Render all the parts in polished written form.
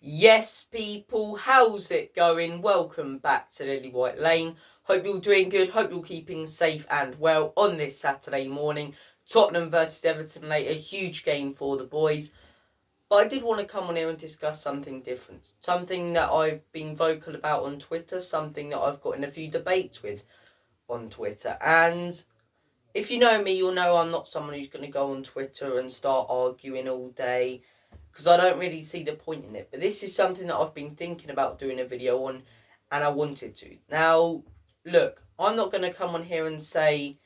Yes, people, how's it going? Welcome back to Lily White Lane. Hope you're doing good. Hope you're keeping safe and well on this Saturday morning. Tottenham versus Everton late, a huge game for the boys. But I did want to come on here and discuss something different. Something that I've been vocal about on Twitter. Something that I've got in a few debates with on Twitter. And if you know me, you'll know I'm not someone who's going to go on Twitter and start arguing all day, because I don't really see the point in it. But this is something that I've been thinking about doing a video on, and I wanted to. Now, look, I'm not going to come on here and say,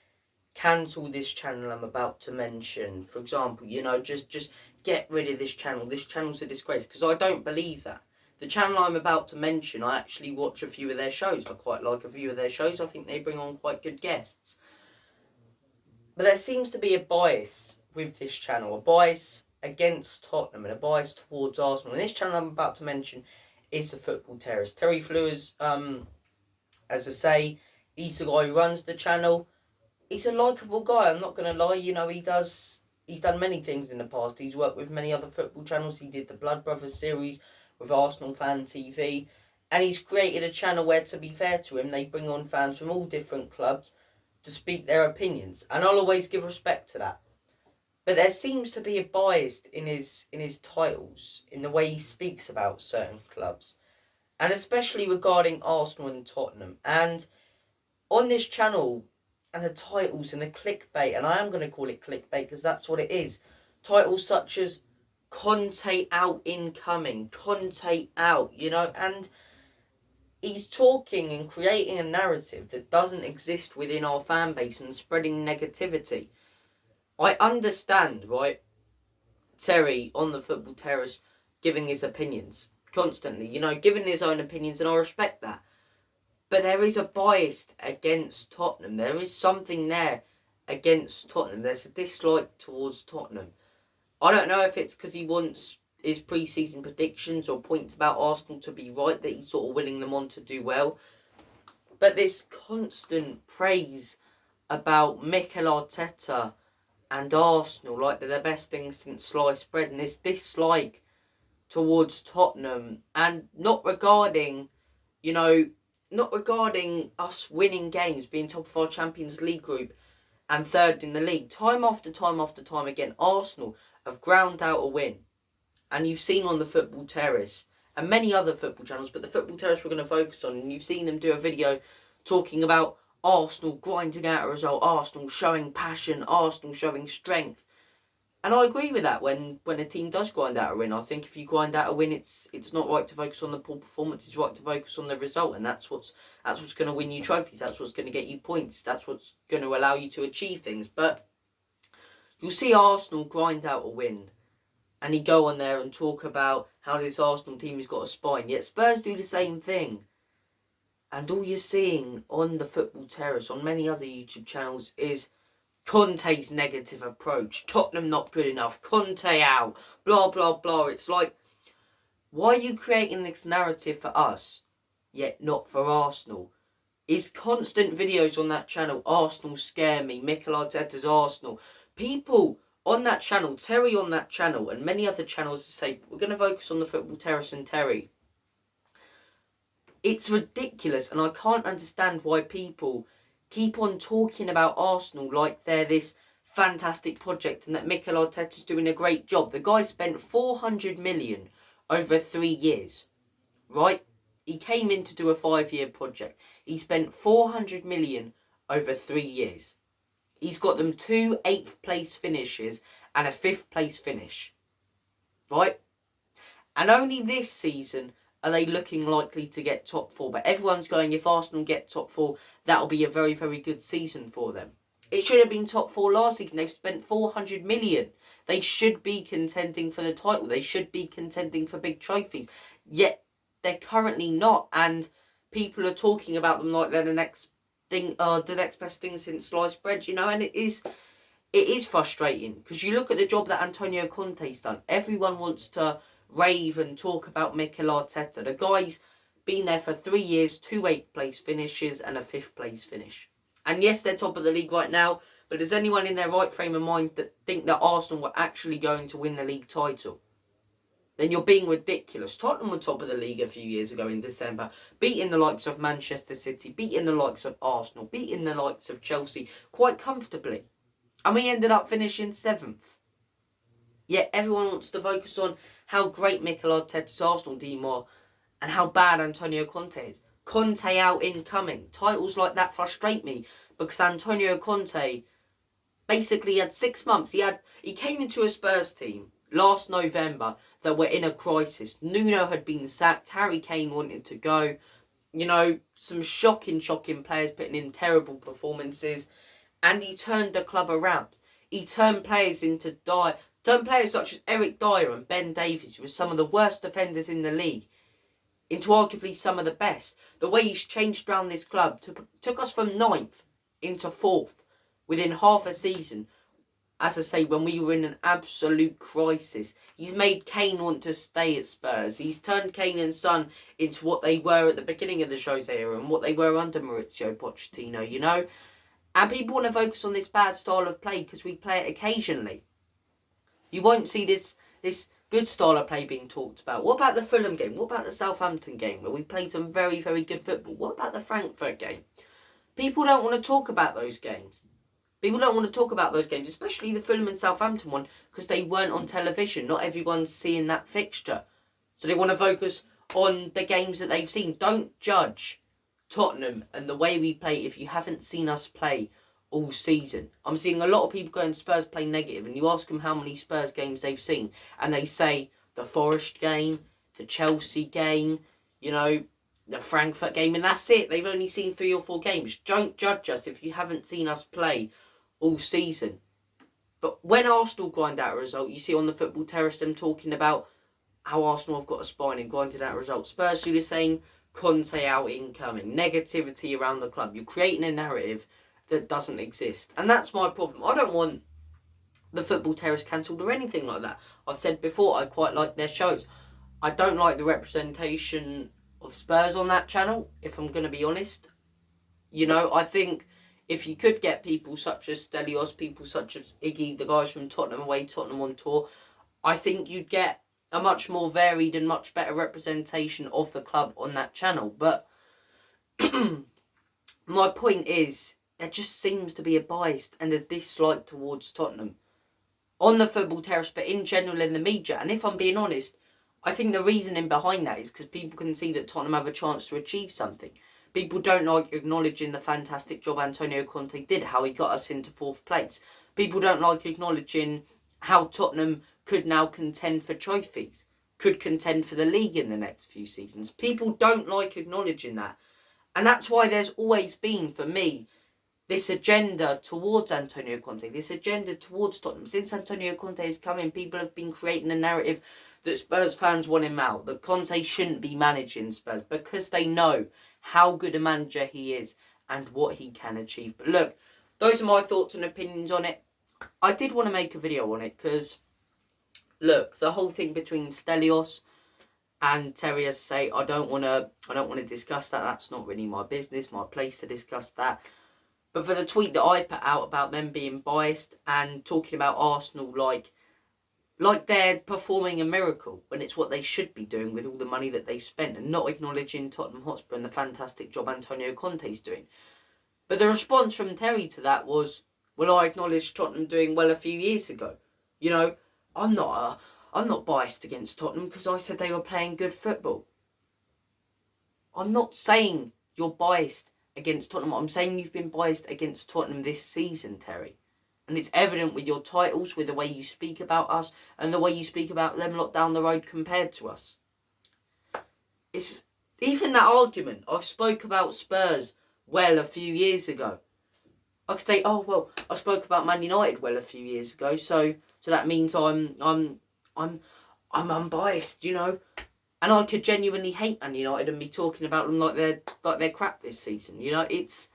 cancel this channel I'm about to mention. For example, just get rid of this channel. This channel's a disgrace, because I don't believe that. The channel I'm about to mention, I actually watch a few of their shows. I quite like a few of their shows. I think they bring on quite good guests. But there seems to be a bias with this channel, a bias against Tottenham and a bias towards Arsenal. And this channel I'm about to mention is the Football Terrace. Terry Fleurs, as I say, he's the guy who runs the channel. He's a likeable guy, I'm not going to lie. He's done many things in the past. He's worked with many other football channels. He did the Blood Brothers series with Arsenal Fan TV. And he's created a channel where, to be fair to him, they bring on fans from all different clubs to speak their opinions, and I'll always give respect to that. But there seems to be a bias in his titles, in the way he speaks about certain clubs, and especially regarding Arsenal and Tottenham. And on this channel, and the titles and the clickbait, and I am going to call it clickbait because that's what it is, titles such as Conte out incoming, Conte out, and he's talking and creating a narrative that doesn't exist within our fan base and spreading negativity. I understand, right, Terry on the Football Terrace giving his opinions constantly, giving his own opinions, and I respect that. But there is a bias against Tottenham. There is something there against Tottenham. There's a dislike towards Tottenham. I don't know if it's because he wants his pre-season predictions or points about Arsenal to be right, that he's sort of willing them on to do well. But this constant praise about Mikel Arteta and Arsenal, like they're the best thing since sliced bread, and this dislike towards Tottenham, and not regarding us winning games, being top of our Champions League group and third in the league. Time after time after time again, Arsenal have ground out a win. And you've seen on the Football Terrace and many other football channels, but the Football Terrace we're going to focus on, and you've seen them do a video talking about Arsenal grinding out a result, Arsenal showing passion, Arsenal showing strength. And I agree with that when a team does grind out a win. I think if you grind out a win, it's not right to focus on the poor performance, it's right to focus on the result, and that's what's going to win you trophies, that's what's going to get you points, that's what's going to allow you to achieve things. But you'll see Arsenal grind out a win, and he go on there and talk about how this Arsenal team has got a spine. Yet Spurs do the same thing. And all you're seeing on the Football Terrace, on many other YouTube channels, is Conte's negative approach. Tottenham not good enough. Conte out. Blah, blah, blah. It's like, why are you creating this narrative for us, yet not for Arsenal? Is constant videos on that channel, Arsenal scare me, Mikel Arteta's Arsenal. People on that channel, Terry on that channel, and many other channels say, we're going to focus on the Football Terrace and Terry. It's ridiculous, and I can't understand why people keep on talking about Arsenal like they're this fantastic project and that Mikel Arteta's doing a great job. The guy spent 400 million over 3 years, right? He came in to do a 5-year project. He spent 400 million over 3 years. He's got them 2 8th place finishes and a 5th place finish. Right? And only this season are they looking likely to get top 4. But everyone's going, if Arsenal get top 4, that'll be a very, very good season for them. It should have been top 4 last season. They've spent 400 million. They should be contending for the title. They should be contending for big trophies. Yet they're currently not. And people are talking about them like they're the next best thing since sliced bread, and it is frustrating, because you look at the job that Antonio Conte's done. Everyone wants to rave and talk about Mikel Arteta. The guy's been there for 3 years, 2 8th place finishes and a 5th place finish. And yes, they're top of the league right now, but does anyone in their right frame of mind that think that Arsenal were actually going to win the league title? then you're being ridiculous. Tottenham were top of the league a few years ago in December, beating the likes of Manchester City, beating the likes of Arsenal, beating the likes of Chelsea quite comfortably. And we ended up finishing 7th. Yet everyone wants to focus on how great Mikel Arteta's Arsenal team are and how bad Antonio Conte is. Conte out incoming. Titles like that frustrate me because Antonio Conte basically had 6 months. He came into a Spurs team last November that were in a crisis. Nuno had been sacked. Harry Kane wanted to go. Some shocking players putting in terrible performances. And he turned the club around. He turned players such as Eric Dyer and Ben Davies, who were some of the worst defenders in the league, into arguably some of the best. The way he's changed around this club took us from 9th into 4th within half a season. As I say, when we were in an absolute crisis. He's made Kane want to stay at Spurs. He's turned Kane and Son into what they were at the beginning of the Jose era and what they were under Maurizio Pochettino, And people want to focus on this bad style of play because we play it occasionally. You won't see this good style of play being talked about. What about the Fulham game? What about the Southampton game where we played some very, very good football? What about the Frankfurt game? People don't want to talk about those games. People don't want to talk about those games, especially the Fulham and Southampton one, because they weren't on television. Not everyone's seeing that fixture. So they want to focus on the games that they've seen. Don't judge Tottenham and the way we play if you haven't seen us play all season. I'm seeing a lot of people going Spurs play negative, and you ask them how many Spurs games they've seen, and they say the Forest game, the Chelsea game, the Frankfurt game, and that's it. They've only seen 3 or 4 games. Don't judge us if you haven't seen us play all season. But when Arsenal grind out a result, you see on the Football Terrace them talking about how Arsenal have got a spine and grinded out a result. Spurs do the same. Conte out incoming. Negativity around the club. You're creating a narrative that doesn't exist. And that's my problem. I don't want the Football Terrace cancelled or anything like that. I've said before, I quite like their shows. I don't like the representation of Spurs on that channel, if I'm going to be honest. I think if you could get people such as Stelios, people such as Iggy, the guys from Tottenham Away, Tottenham on Tour, I think you'd get a much more varied and much better representation of the club on that channel. But my point is, there just seems to be a bias and a dislike towards Tottenham on the Football Terrace, but in general in the media. And if I'm being honest, I think the reasoning behind that is because people can see that Tottenham have a chance to achieve something. People don't like acknowledging the fantastic job Antonio Conte did, how he got us into 4th place. People don't like acknowledging how Tottenham could now contend for trophies, could contend for the league in the next few seasons. People don't like acknowledging that. And that's why there's always been, for me, this agenda towards Antonio Conte, this agenda towards Tottenham. Since Antonio Conte has come in, people have been creating a narrative that Spurs fans want him out, that Conte shouldn't be managing Spurs, because they know how good a manager he is and what he can achieve. But look, those are my thoughts and opinions on it. I did want to make a video on it because, look, the whole thing between Stelios and Terry, as I say, I don't want to discuss that. That's not really my business, my place to discuss that. But for the tweet that I put out about them being biased and talking about Arsenal like they're performing a miracle when it's what they should be doing with all the money that they've spent, and not acknowledging Tottenham Hotspur and the fantastic job Antonio Conte's doing. But the response from Terry to that was, well, I acknowledged Tottenham doing well a few years ago. I'm not biased against Tottenham because I said they were playing good football. I'm not saying you're biased against Tottenham. I'm saying you've been biased against Tottenham this season, Terry. And it's evident with your titles, with the way you speak about us, and the way you speak about them lot down the road compared to us. It's even that argument. I've spoke about Spurs well a few years ago. I could say, oh well, I spoke about Man United well a few years ago, so that means I'm unbiased, And I could genuinely hate Man United and be talking about them like they're crap this season. It's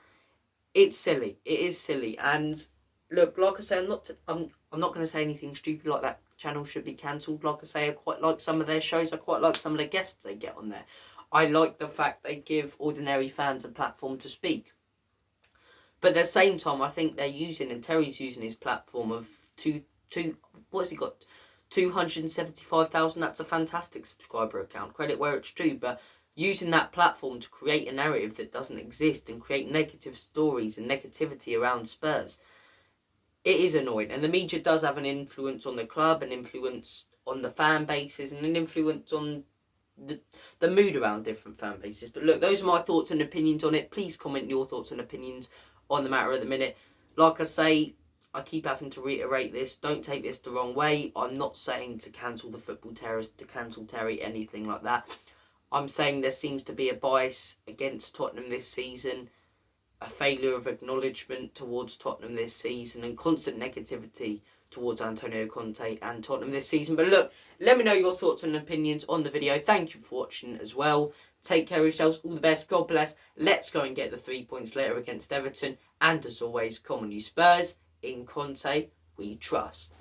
silly. It is silly. And look, like I say, I'm not going to say anything stupid like that channel should be cancelled. Like I say, I quite like some of their shows. I quite like some of the guests they get on there. I like the fact they give ordinary fans a platform to speak. But at the same time, I think they're using, and Terry's using his platform of what has he got? 275,000, that's a fantastic subscriber account. Credit where it's due, but using that platform to create a narrative that doesn't exist and create negative stories and negativity around Spurs, it is annoying. And the media does have an influence on the club, an influence on the fan bases, and an influence on the mood around different fan bases. But look, those are my thoughts and opinions on it. Please comment your thoughts and opinions on the matter at the minute. Like I say, I keep having to reiterate this. Don't take this the wrong way. I'm not saying to cancel the Football Terrace, to cancel Terry, anything like that. I'm saying there seems to be a bias against Tottenham this season, a failure of acknowledgement towards Tottenham this season, and constant negativity towards Antonio Conte and Tottenham this season. But look, let me know your thoughts and opinions on the video. Thank you for watching as well. Take care of yourselves. All the best. God bless. Let's go and get the 3 points later against Everton. And as always, come on you Spurs. In Conte, we trust.